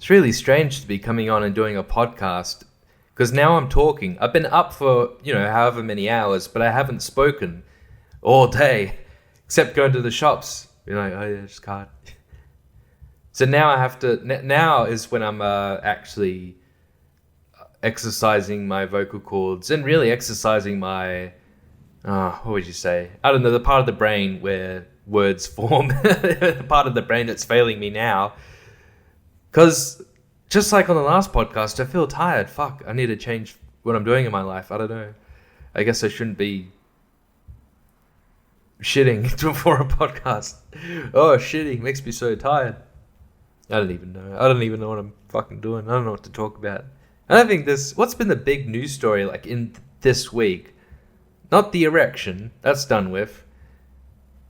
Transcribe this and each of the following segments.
It's really strange to be coming on and doing a podcast because now I'm talking. I've been up for, however many hours, but I haven't spoken all day except going to the shops. Being like, oh yeah, just can't. So now I have to, now is when I'm actually exercising my vocal cords and really exercising my, what would you say? I don't know, the part of the brain where words form, the part of the brain that's failing me now. Because just like on the last podcast, I feel tired. Fuck, I need to change what I'm doing in my life. I don't know. I guess I shouldn't be shitting for a podcast. Oh, shitting makes me so tired. I don't even know. I don't even know what I'm fucking doing. I don't know what to talk about. I don't think what's been the big news story like in this week? Not the erection. That's done with.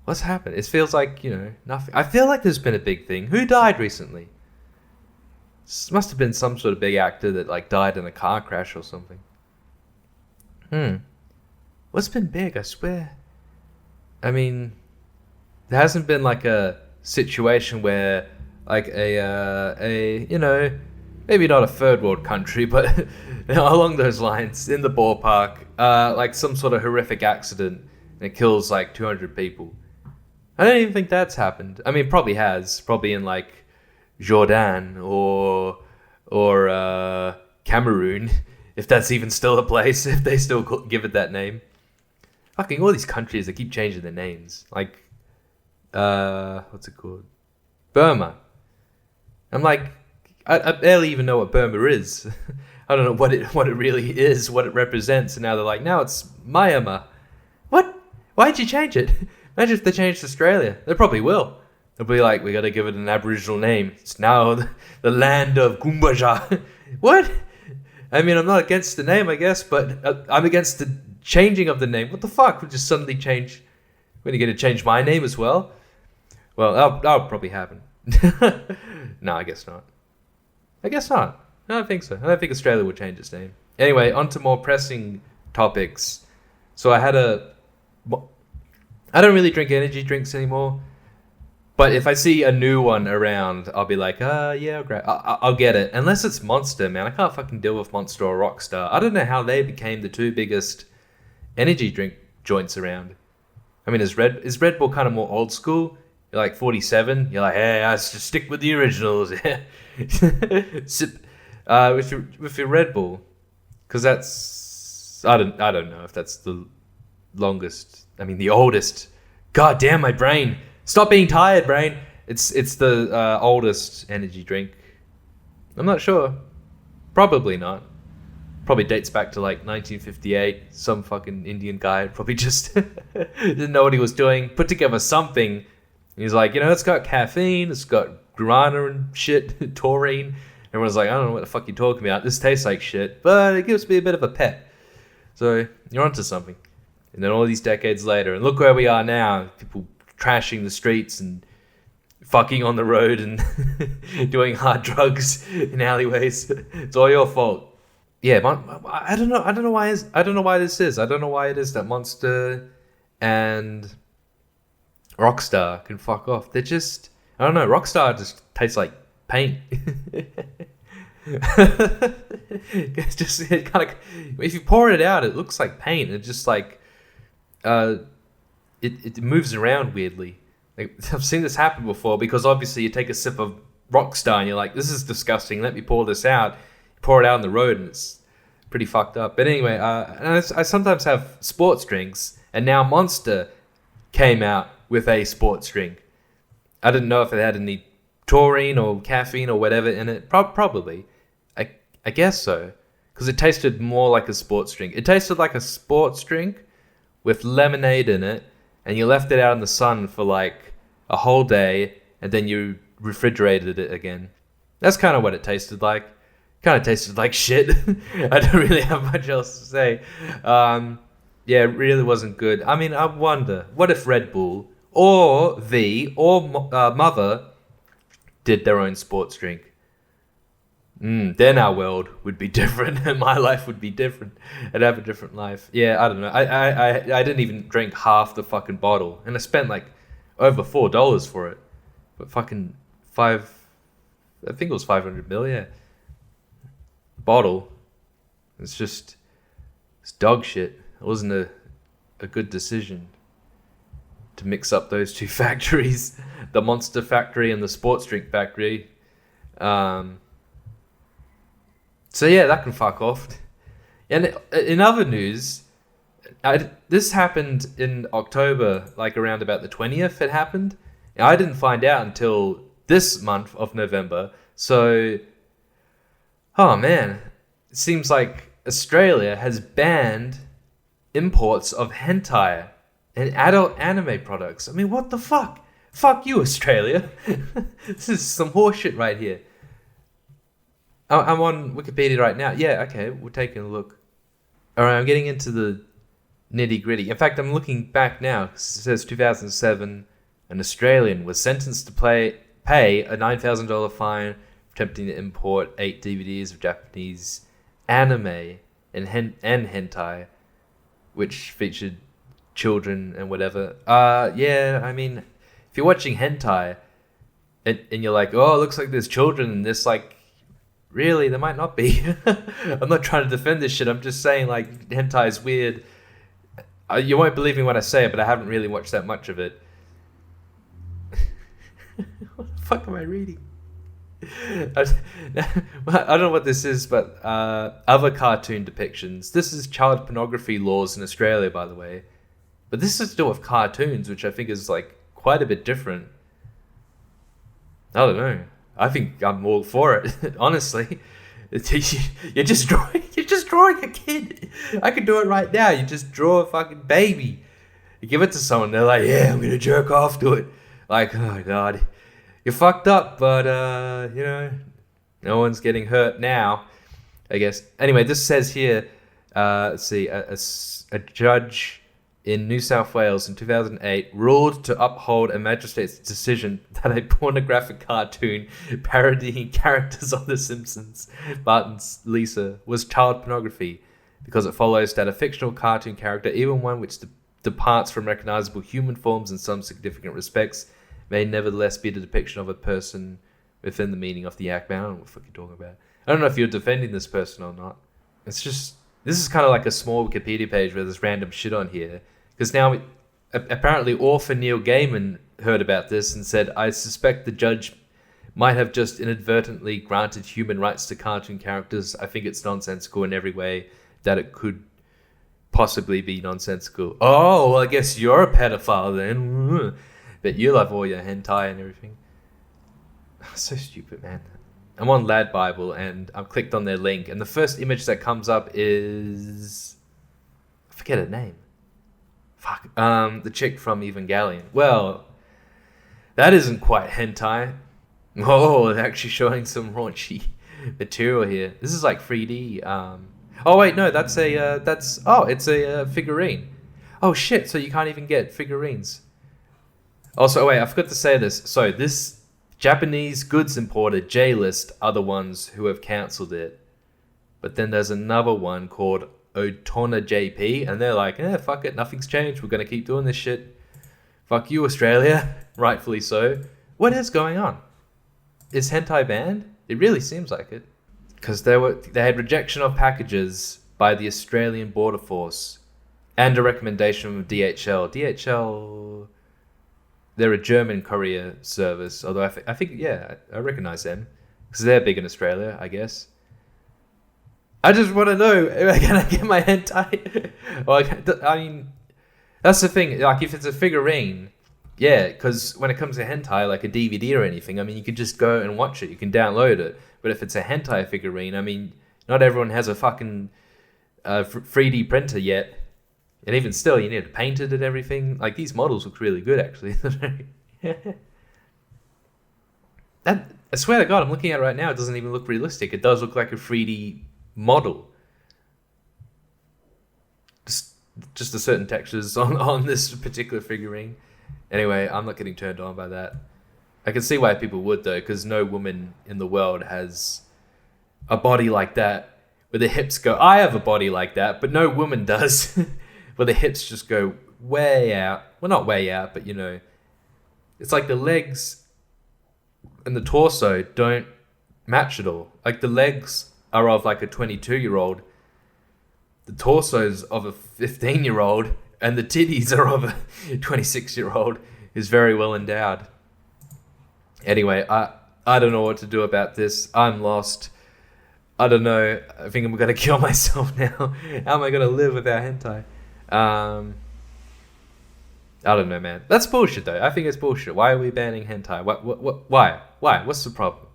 What's happened? It feels like, nothing. I feel like there's been a big thing. Who died recently? This must have been some sort of big actor that like died in a car crash or something. What's been big? I swear. I mean, there hasn't been like a situation where like maybe not a third world country, but along those lines, in the ballpark, like some sort of horrific accident and it kills like 200 people. I don't even think that's happened. I mean, it probably has. Probably in like Jordan or Cameroon, if that's even still a place, if they still give it that name. Fucking all these countries, they keep changing their names. Like, what's it called? Burma. I'm like, I barely even know what Burma is. I don't know what it really is, what it represents. And now they're like, now it's Myanmar. What? Why'd you change it? Imagine if they changed Australia. They probably will. They'll be like, we got to give it an Aboriginal name. It's now the land of Goombaja. What? I mean, I'm not against the name, I guess, but I'm against the changing of the name. What the fuck? We'll just suddenly change. We're going to change my name as well? Well, that'll probably happen. No, I guess not. I don't think so. I don't think Australia will change its name. Anyway, on to more pressing topics. So I don't really drink energy drinks anymore. But if I see a new one around, I'll be like, yeah, great. I'll get it. Unless it's Monster, man. I can't fucking deal with Monster or Rockstar. I don't know how they became the two biggest energy drink joints around. I mean, is Red Bull kind of more old school? You're like 47. You're like, hey, I just stick with the originals. Sip with your Red Bull, because that's I don't know if that's the longest. I mean, the oldest. God damn, my brain. Stop being tired, brain. It's the oldest energy drink. I'm not sure. Probably not. Probably dates back to like 1958. Some fucking Indian guy probably just didn't know what he was doing. Put together something. He's like, it's got caffeine. It's got guarana and shit. Taurine. Everyone's like, I don't know what the fuck you're talking about. This tastes like shit. But it gives me a bit of a pet. So you're onto something. And then all these decades later. And look where we are now. People trashing the streets and fucking on the road and doing hard drugs in alleyways. It's all your fault. Yeah, I don't know why this is. I don't know why it is that Monster and Rockstar can fuck off. They're just, I don't know. Rockstar just tastes like paint. It's just it kind of, if you pour it out, it looks like paint. It just like, it moves around weirdly. Like, I've seen this happen before because obviously you take a sip of Rockstar and you're like, this is disgusting. Let me pour this out. You pour it out on the road and it's pretty fucked up. But anyway, I sometimes have sports drinks, and now Monster came out with a sports drink. I didn't know if it had any taurine or caffeine or whatever in it. Probably. I guess so. Because it tasted more like a sports drink. It tasted like a sports drink with lemonade in it, and you left it out in the sun for like a whole day, and then you refrigerated it again. That's kind of what it tasted like. Kind of tasted like shit. I don't really have much else to say. Yeah, it really wasn't good. I mean, I wonder, what if Red Bull or Mother did their own sports drink? Then our world would be different, and my life would be different. I'd have a different life. Yeah, I don't know. I didn't even drink half the fucking bottle, and I spent like over $4 for it. But fucking I think it was 500 mil, yeah. Bottle. It's dog shit. It wasn't a good decision to mix up those two factories, the Monster Factory and the sports drink factory. So yeah, that can fuck off. And in other news, this happened in October, like around about the 20th it happened. I didn't find out until this month of November. So, oh man, it seems like Australia has banned imports of hentai and adult anime products. I mean, what the fuck? Fuck you, Australia. This is some horseshit right here. I'm on Wikipedia right now. Yeah, okay, we're taking a look. Alright, I'm getting into the nitty gritty. In fact, I'm looking back now. It says 2007, an Australian was sentenced to pay a $9,000 fine for attempting to import 8 DVDs of Japanese anime and hentai, which featured children and whatever. Yeah, I mean, if you're watching hentai and you're like, oh, it looks like there's children in this, like, really, there might not be. I'm not trying to defend this shit. I'm just saying, like, hentai is weird. You won't believe me when I say it, but I haven't really watched that much of it. What the fuck am I reading? I don't know what this is, but other cartoon depictions. This is child pornography laws in Australia, by the way. But this is still with cartoons, which I think is, like, quite a bit different. I don't know. I think I'm all for it, honestly. You're just drawing a kid. I could do it right now. You just draw a fucking baby. You give it to someone, they're like, yeah, I'm gonna jerk off to it. Like, oh god, you're fucked up, but you know, no one's getting hurt now, I guess. Anyway, this says here, let's see, a judge in New South Wales in 2008 ruled to uphold a magistrate's decision that a pornographic cartoon parodying characters on The Simpsons, Bart and Lisa, was child pornography because it follows that a fictional cartoon character, even one which departs from recognizable human forms in some significant respects, may nevertheless be the depiction of a person within the meaning of the act. Man, I don't know what the fuck you're talking about. I don't know if you're defending this person or not. It's just... This is kind of like a small Wikipedia page where there's random shit on here. Because now, apparently, author Neil Gaiman heard about this and said, I suspect the judge might have just inadvertently granted human rights to cartoon characters. I think it's nonsensical in every way that it could possibly be nonsensical. Oh, well, I guess you're a pedophile then. But you love all your hentai and everything. So stupid, man. I'm on Lad Bible and I've clicked on their link, and the first image that comes up is... I forget her name. Fuck. The chick from Evangelion. Well, that isn't quite hentai. Oh, they're actually showing some raunchy material here. This is like 3D. Oh wait, no, it's a figurine. Oh shit, so you can't even get figurines. Also, wait, I forgot to say this. So this Japanese goods importer J-List are the ones who have cancelled it. But then there's another one called Otona JP, and they're like, fuck it, nothing's changed. We're going to keep doing this shit. Fuck you, Australia. Rightfully so. What is going on? Is hentai banned? It really seems like it. Because they had rejection of packages by the Australian Border Force and a recommendation from DHL. DHL... They're a German courier service, although I think, yeah, I recognize them. Because they're big in Australia, I guess. I just want to know, can I get my hentai? Well, I mean, that's the thing. Like, if it's a figurine, yeah, because when it comes to hentai, like a DVD or anything, I mean, you could just go and watch it. You can download it. But if it's a hentai figurine, I mean, not everyone has a fucking 3D printer yet. And even still, you need to paint it and everything. Like, these models look really good, actually. I swear to God, I'm looking at it right now. It doesn't even look realistic. It does look like a 3D model. Just the certain textures on this particular figurine. Anyway, I'm not getting turned on by that. I can see why people would, though, because no woman in the world has a body like that, where the hips go, I have a body like that, but no woman does. Where the hips just go way out. Well, not way out, but you know, it's like the legs and the torso don't match at all. Like the legs are of like a 22-year-old, the torso's of a 15-year-old, and the titties are of a 26-year-old who's very well endowed. Anyway, I don't know what to do about this. I'm lost. I don't know. I think I'm gonna kill myself now. How am I gonna live without hentai? I don't know, man. That's bullshit, though. I think it's bullshit. Why are we banning hentai? Why? What's the problem?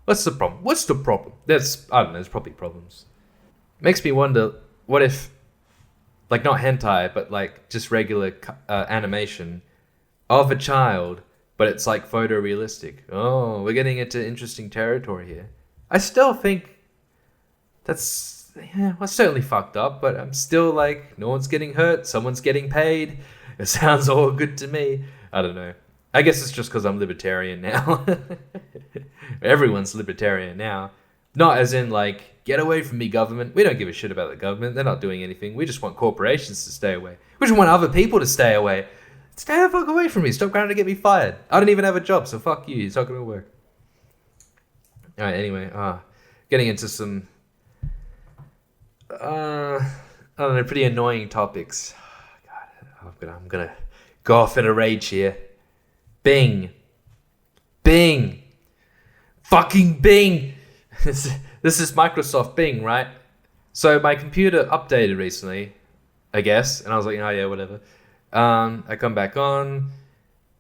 What's the problem? I don't know. There's probably problems. Makes me wonder, what if, like, not hentai, but like just regular animation of a child, but it's like photorealistic. Oh, we're getting into interesting territory here. I still think that's, certainly fucked up, but I'm still like, no one's getting hurt, someone's getting paid. It sounds all good to me. I don't know. I guess it's just because I'm libertarian now. Everyone's libertarian now. Not as in like, get away from me, government. We don't give a shit about the government. They're not doing anything. We just want corporations to stay away. We just want other people to stay away. Stay the fuck away from me. Stop trying to get me fired. I don't even have a job, so fuck you. It's not going to work. Alright, anyway. Getting into some I don't know, pretty annoying topics. God, I'm gonna go off in a rage here. Bing. Fucking Bing. This is Microsoft Bing, right? So my computer updated recently, I guess, and I was like, oh yeah, whatever. I come back on,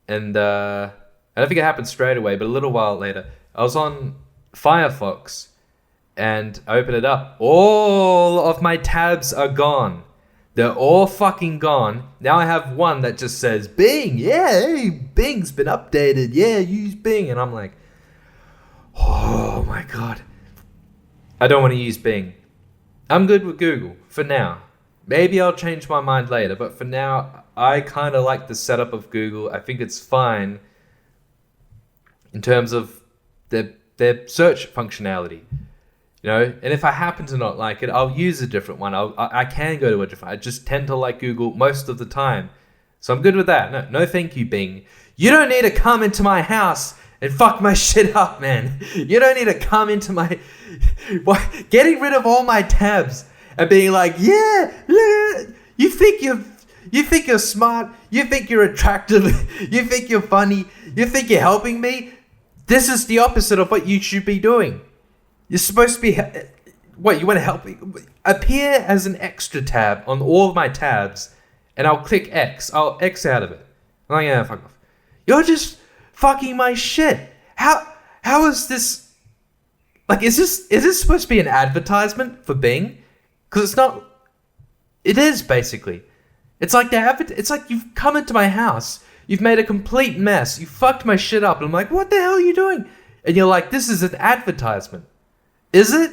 and I don't think it happened straight away, but a little while later, I was on Firefox, and I open it up. All of my tabs are gone. They're all fucking gone. Now I have one that just says Bing. Yeah, hey, Bing's been updated. Yeah, use Bing. And I'm like, oh my God. I don't want to use Bing. I'm good with Google for now. Maybe I'll change my mind later, but for now, I kind of like the setup of Google. I think it's fine in terms of their search functionality. You know, and if I happen to not like it, I'll use a different one. I can go to a different. I just tend to like Google most of the time, so I'm good with that. No, thank you, Bing. You don't need to come into my house and fuck my shit up, man. You don't need to come into my. Getting rid of all my tabs and being like, yeah. You think you're smart. You think you're attractive. You think you're funny. You think you're helping me. This is the opposite of what you should be doing. You're supposed to be... What, you want to help me? Appear as an extra tab on all of my tabs, and I'll click X. I'll X out of it. I'm like, yeah, fuck off. You're just fucking my shit. How is this... Like, is this supposed to be an advertisement for Bing? Because it's not... It is, basically. It's like it's like you've come into my house. You've made a complete mess. You fucked my shit up. And I'm like, what the hell are you doing? And you're like, this is an advertisement. Is it?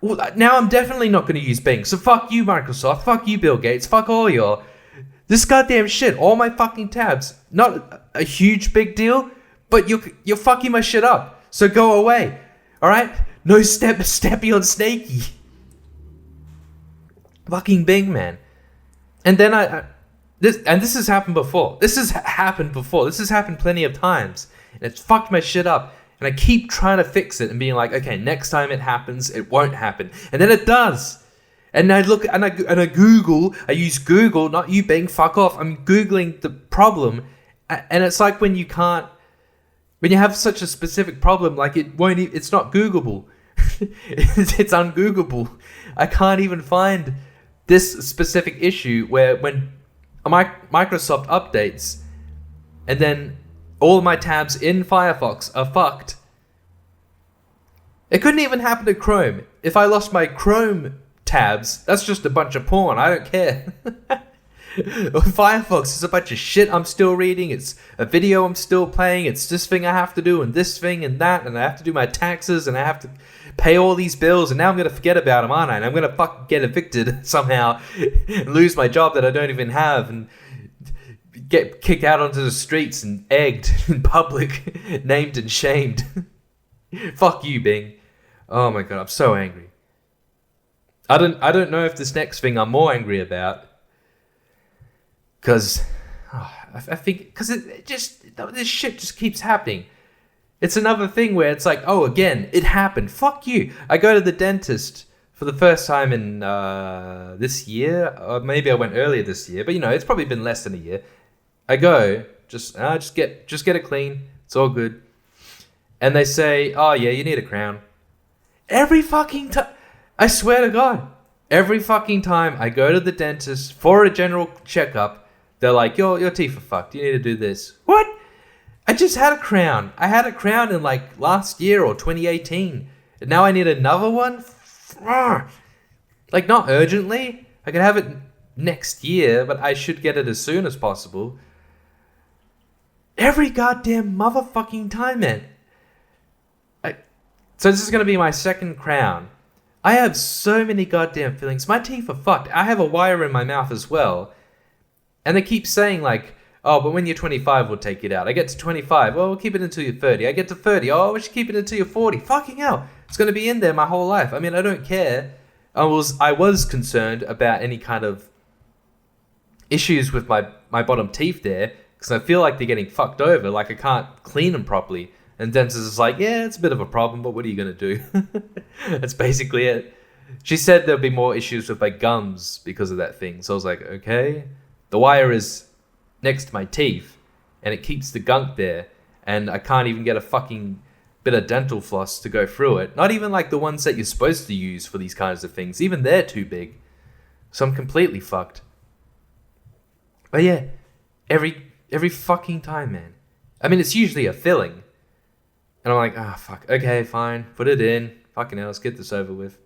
Well, now I'm definitely not going to use Bing. So fuck you, Microsoft. Fuck you, Bill Gates. Fuck all y'all. This goddamn shit. All my fucking tabs. Not a huge big deal, but you're fucking my shit up. So go away. All right? No steppy on snaky. Fucking Bing, man. And then this has happened before. This has happened plenty of times, and it's fucked my shit up. And I keep trying to fix it and being like, okay, next time it happens, it won't happen. And then it does. And I look and I Google. I use Google, not you, Bing. Fuck off. I'm Googling the problem, and it's like when you have such a specific problem, like it's not Googleable. It's ungoogleable. I can't even find this specific issue where when Microsoft updates, and then all my tabs in Firefox are fucked. It couldn't even happen to Chrome. If I lost my Chrome tabs, that's just a bunch of porn. I don't care. Firefox is a bunch of shit I'm still reading. It's a video I'm still playing. It's this thing I have to do and this thing and that. And I have to do my taxes and I have to pay all these bills. And now I'm going to forget about them, aren't I? And I'm going to fucking get evicted somehow and lose my job that I don't even have. And get kicked out onto the streets and egged in public, named and shamed. Fuck you, Bing. Oh my God, I'm so angry. I don't know if this next thing I'm more angry about, because I think this shit just keeps happening. It's another thing where it's like, oh, again, it happened. Fuck you. I go to the dentist for the first time in this year. Or maybe I went earlier this year, but it's probably been less than a year. I go, just get it clean. It's all good. And they say, oh yeah, you need a crown. Every fucking time. I swear to God. Every fucking time I go to the dentist for a general checkup, they're like, your teeth are fucked. You need to do this. What? I just had a crown. I had a crown in like last year or 2018. And now I need another one? Like, not urgently. I could have it next year, but I should get it as soon as possible. Every goddamn motherfucking time, man. So this is going to be my second crown. I have so many goddamn fillings. My teeth are fucked. I have a wire in my mouth as well. And they keep saying like, oh, but when you're 25, we'll take it out. I get to 25. Well, we'll keep it until you're 30. I get to 30. Oh, we should keep it until you're 40. Fucking hell. It's going to be in there my whole life. I mean, I don't care. I was concerned about any kind of issues with my bottom teeth there. Because I feel like they're getting fucked over. Like I can't clean them properly. And dentist is like, yeah, it's a bit of a problem, but what are you going to do? That's basically it. She said there'll be more issues with my gums because of that thing. So I was like, okay. The wire is next to my teeth, and it keeps the gunk there. And I can't even get a fucking bit of dental floss to go through it. Not even like the ones that you're supposed to use for these kinds of things. Even they're too big. So I'm completely fucked. But yeah, every fucking time, man. I mean, it's usually a filling. And I'm like, fuck, okay, fine, put it in. Fucking hell, let's get this over with.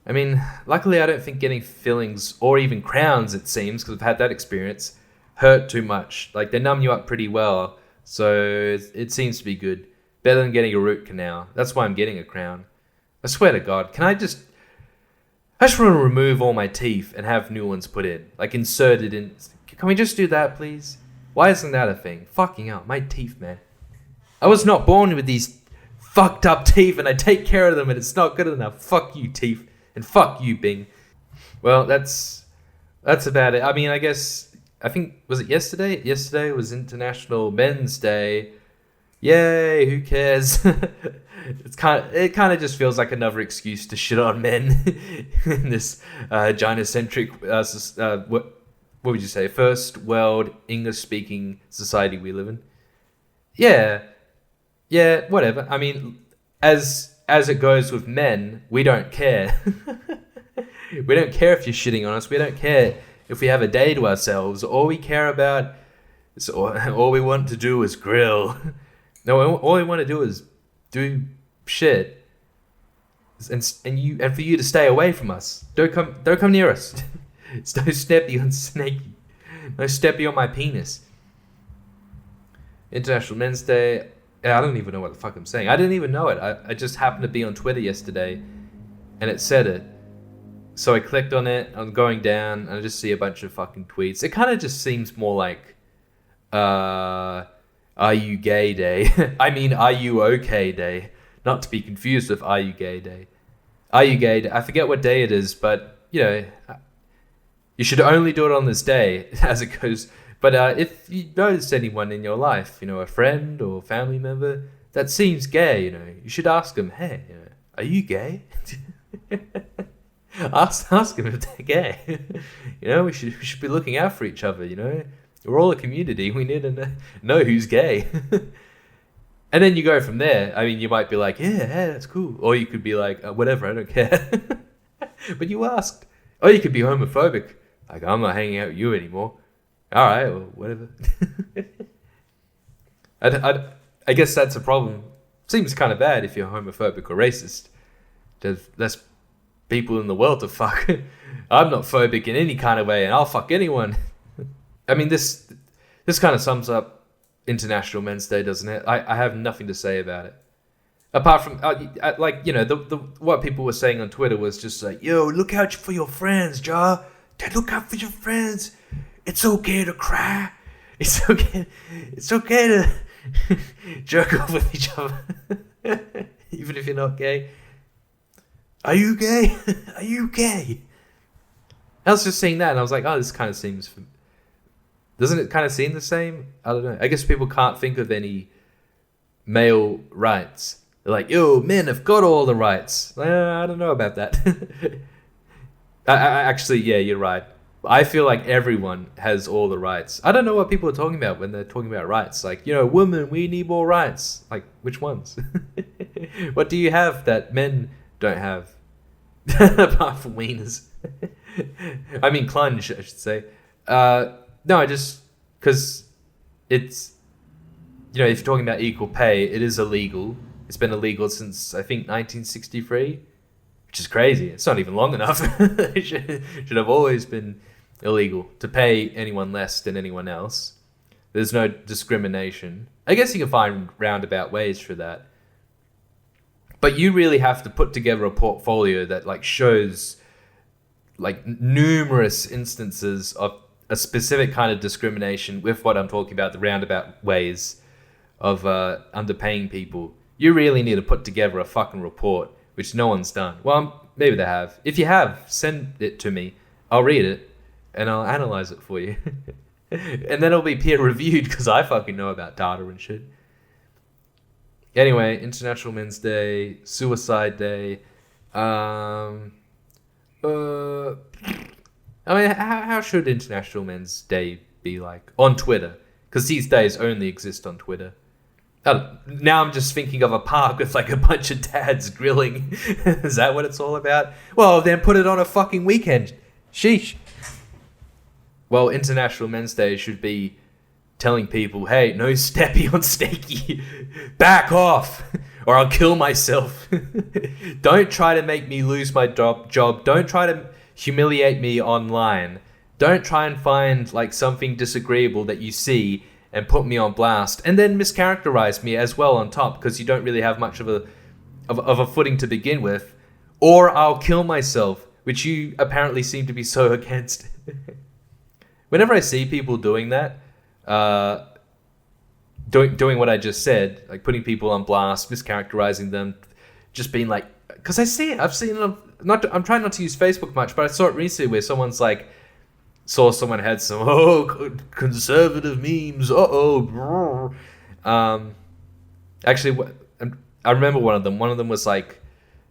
I mean, luckily I don't think getting fillings, or even crowns, it seems, because I've had that experience, hurt too much. Like, they numb you up pretty well, so it seems to be good. Better than getting a root canal. That's why I'm getting a crown. I swear to God, I just want to remove all my teeth and have new ones put in. Like, inserted in. Can we just do that, please? Why isn't that a thing? Fucking hell, my teeth, man. I was not born with these fucked up teeth, and I take care of them, and it's not good enough. Fuck you, teeth, and fuck you, Bing. Well, that's about it. I mean, I think, was it yesterday? Yesterday was International Men's Day. Yay, who cares? It kind of just feels like another excuse to shit on men in this gynocentric, what would you say, first world English-speaking society we live in. Yeah, whatever. I mean, as it goes with men, we don't care. We don't care if you're shitting on us. We don't care if we have a day to ourselves. All we care about is all we want to do is grill. No, all we want to do is do shit. And for you to stay away from us. Don't come near us. It's no steppy on snaky. No steppy on my penis. International Men's Day. I don't even know what the fuck I'm saying. I didn't even know it. I just happened to be on Twitter yesterday, and it said it. So I clicked on it. I'm going down, and I just see a bunch of fucking tweets. It kind of just seems more like, are you gay day? I mean, are you okay day? Not to be confused with are you gay day. Are you gay day? I forget what day it is, but, you should only do it on this day, as it goes. But if you notice anyone in your life, a friend or family member that seems gay, you should ask them, hey, are you gay? ask them if they're gay. We should be looking out for each other, We're all a community. We need to know who's gay. And then you go from there. I mean, you might be like, yeah, that's cool. Or you could be like, whatever, I don't care. But you asked. Or you could be homophobic. Like, I'm not hanging out with you anymore. All right, well, whatever. I guess that's a problem. Seems kind of bad if you're homophobic or racist. There's less people in the world to fuck. I'm not phobic in any kind of way, and I'll fuck anyone. I mean, this kind of sums up International Men's Day, doesn't it? I have nothing to say about it. Apart from, what people were saying on Twitter was just like, yo, look out for your friends, Ja. Look out for your friends. It's okay to cry. It's okay to jerk off with each other. Even if you're not gay. Are you gay? Are you gay? I was just seeing that and I was like, oh, this kind of seems... Doesn't it kind of seem the same? I don't know. I guess people can't think of any male rights. They're like, yo, men have got all the rights. I don't know about that. Actually, yeah, you're right. I feel like everyone has all the rights. I don't know what people are talking about when they're talking about rights. Like, women, we need more rights. Like, which ones? What do you have that men don't have? Apart from wieners. I mean, clunge, I should say. No, I just... Because it's... if you're talking about equal pay, it is illegal. It's been illegal since, I think, 1963. Which is crazy. It's not even long enough. It should have always been illegal to pay anyone less than anyone else. There's no discrimination. I guess you can find roundabout ways for that. But you really have to put together a portfolio that shows numerous instances of a specific kind of discrimination with what I'm talking about, the roundabout ways of underpaying people. You really need to put together a fucking report, which no one's done. Well, maybe they have. If you have, send it to me. I'll read it, and I'll analyze it for you. And then it'll be peer-reviewed, because I fucking know about data and shit. Anyway, International Men's Day, Suicide Day. I mean, how should International Men's Day be like? On Twitter. Because these days only exist on Twitter. Now I'm just thinking of a park with a bunch of dads grilling. Is that what it's all about? Well, then put it on a fucking weekend. Sheesh. Well, International Men's Day should be telling people, hey, no steppy on steaky. Back off, or I'll kill myself. Don't try to make me lose my job. Don't try to humiliate me online. Don't try and find something disagreeable that you see and put me on blast, and then mischaracterize me as well on top, because you don't really have much of a footing to begin with. Or I'll kill myself, which you apparently seem to be so against. Whenever I see people doing that, doing what I just said, putting people on blast, mischaracterizing them, just being because I see it. I've seen it. I'm trying not to use Facebook much, but I saw it recently where someone's saw someone had some conservative memes. Actually, I remember one of them. One of them was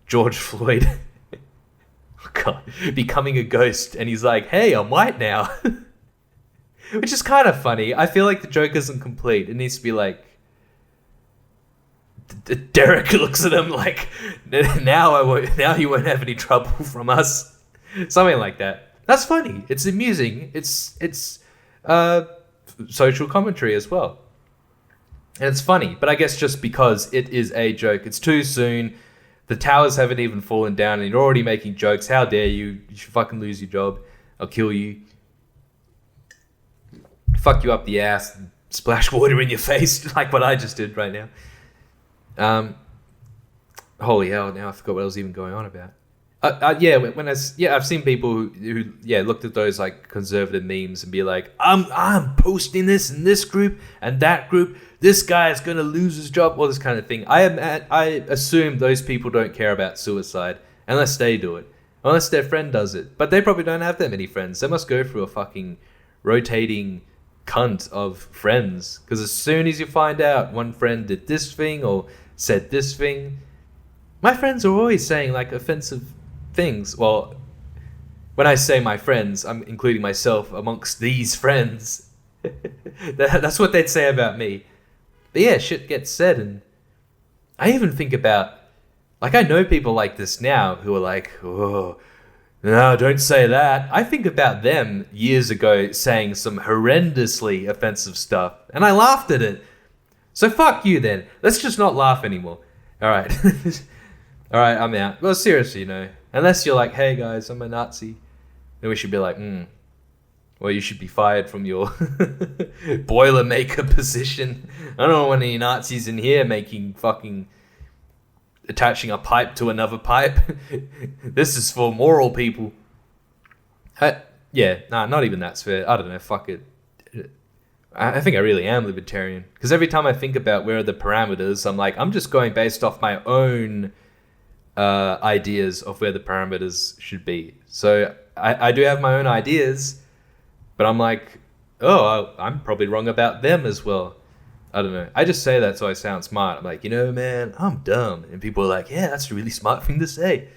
George Floyd. Oh God, becoming a ghost, and he's like, "Hey, I'm white now." Which is kind of funny. I feel the joke isn't complete. It needs to be Derek looks at him now you won't have any trouble from us. Something like that. That's funny. It's amusing. It's social commentary as well. And it's funny, but I guess just because it is a joke. It's too soon. The towers haven't even fallen down and you're already making jokes. How dare you? You should fucking lose your job. I'll kill you. Fuck you up the ass and splash water in your face like what I just did right now. Holy hell, now I forgot what I was even going on about. I've seen people who looked at those conservative memes and be like, I'm posting this in this group and that group. This guy is gonna lose his job, all this kind of thing. I assume those people don't care about suicide unless they do it, unless their friend does it. But they probably don't have that many friends. They must go through a fucking rotating cunt of friends, because as soon as you find out one friend did this thing or said this thing, my friends are always saying offensive things. Well, when I say my friends, I'm including myself amongst these friends. That's what they'd say about me. But yeah, shit gets said, and I even think about, I know people like this now who are oh, no, don't say that. I think about them years ago saying some horrendously offensive stuff, and I laughed at it. So fuck you then. Let's just not laugh anymore. All right. All right, I'm out. Well, seriously, unless you're hey guys, I'm a Nazi, then we should be well, you should be fired from your Boilermaker position. I don't want any Nazis in here attaching a pipe to another pipe. This is for moral people. Not even that's fair. I don't know, fuck it. I think I really am libertarian. Because every time I think about where are the parameters, I'm just going based off my own ideas of where the parameters should be. So I do have my own ideas, but I'm I'm probably wrong about them as well. I don't know. I just say that so I sound smart. I'm like, man, I'm dumb. And people are like, yeah, that's a really smart thing to say.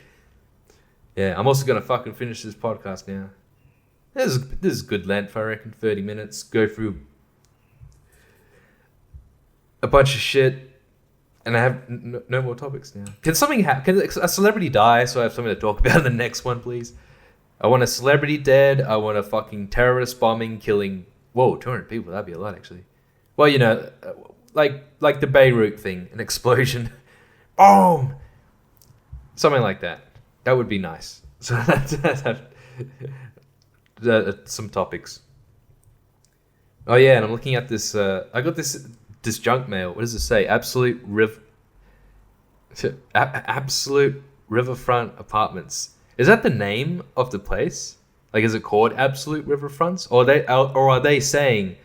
Yeah, I'm also going to fucking finish this podcast now. This is good length, I reckon. 30 minutes. Go through a bunch of shit. And I have no more topics now. Can something happen? Can a celebrity die so I have something to talk about in the next one, please? I want a celebrity dead. I want a fucking terrorist bombing, killing... Whoa, 200 people. That'd be a lot, actually. Well, like the Beirut thing. An explosion. Boom! Something like that. That would be nice. So that's some topics. Oh, yeah, and I'm looking at this... I got this junk mail. What does it say? Absolute Riverfront Apartments. Is that the name of the place? Like, is it called Absolute Riverfronts? Or are they saying,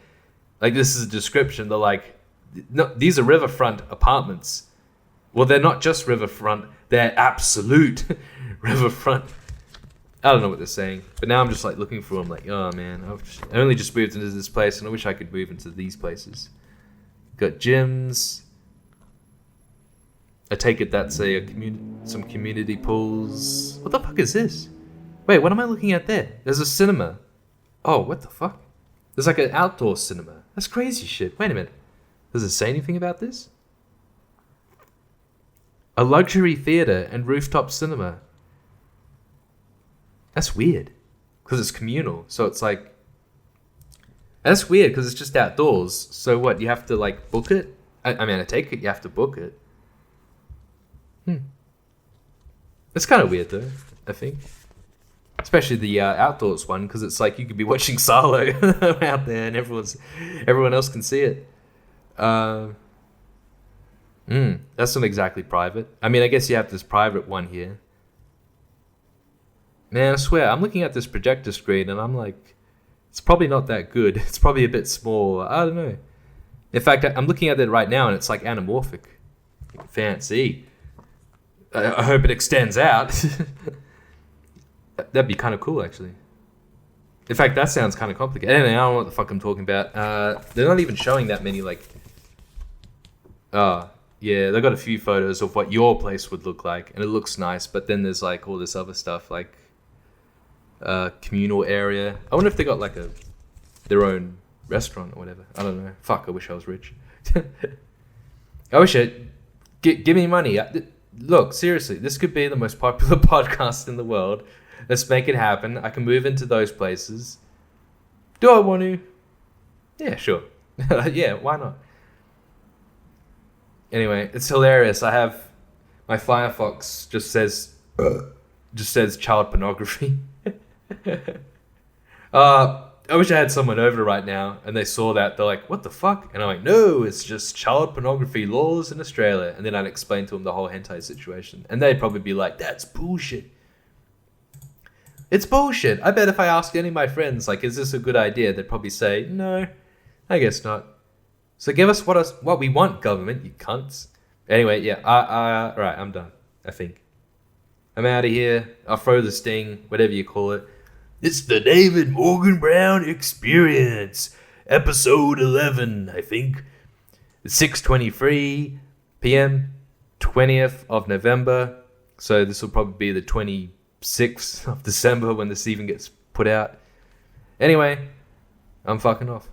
like, this is a description? They're like, no, these are riverfront apartments. Well, they're not just riverfront. They're absolute riverfront. I don't know what they're saying. But now I'm just, like, looking through them like, oh, man. I only just moved into this place, and I wish I could move into these places. Got gyms. I take it that's some community pools. What the fuck is this? Wait, what am I looking at there? There's a cinema. Oh, what the fuck? There's like an outdoor cinema. That's crazy shit. Wait a minute. Does it say anything about this? A luxury theater and rooftop cinema. That's weird. Because it's communal. So it's like... That's weird because it's just outdoors. So what, you have to like book it? I mean, I take it you have to book it. It's kind of weird though, I think. Especially the outdoors one, because it's like you could be watching Silo out there and everyone else can see it. That's not exactly private. I mean, I guess you have this private one here. Man, I swear, I'm looking at this projector screen and I'm like, it's probably not that good. It's probably a bit small. I don't know. In fact, I'm looking at it right now and it's like anamorphic. Fancy. I hope it extends out. That'd be kind of cool, actually. In fact, that sounds kind of complicated. Anyway, I don't know what the fuck I'm talking about. They're not even showing that many, like... yeah, they've got a few photos of what your place would look like, and it looks nice, but then there's, like, all this other stuff, like... communal area. I wonder if they got, like, their own restaurant or whatever. I don't know. Fuck, I wish I was rich. I wish give me money. Look, seriously, this could be the most popular podcast in the world. Let's make it happen. I can move into those places. Do I want to? Yeah, sure. Yeah, why not? Anyway, it's hilarious. I have my Firefox just says child pornography. I wish I had someone over right now and they saw that. They're like, what the fuck? And I'm like, no, it's just child pornography laws in Australia. And then I'd explain to them the whole hentai situation. And they'd probably be like, that's bullshit. It's bullshit. I bet if I asked any of my friends, like, is this a good idea? They'd probably say, no, I guess not. So give us what we want, government, you cunts. Anyway, yeah, right, I'm done, I think. I'm out of here. I'll throw the sting, whatever you call it. It's the David Morgan Brown Experience, episode 11, I think. It's 6:23 p.m., 20th of November. So this will probably be the 26th of December when this even gets put out. Anyway, I'm fucking off.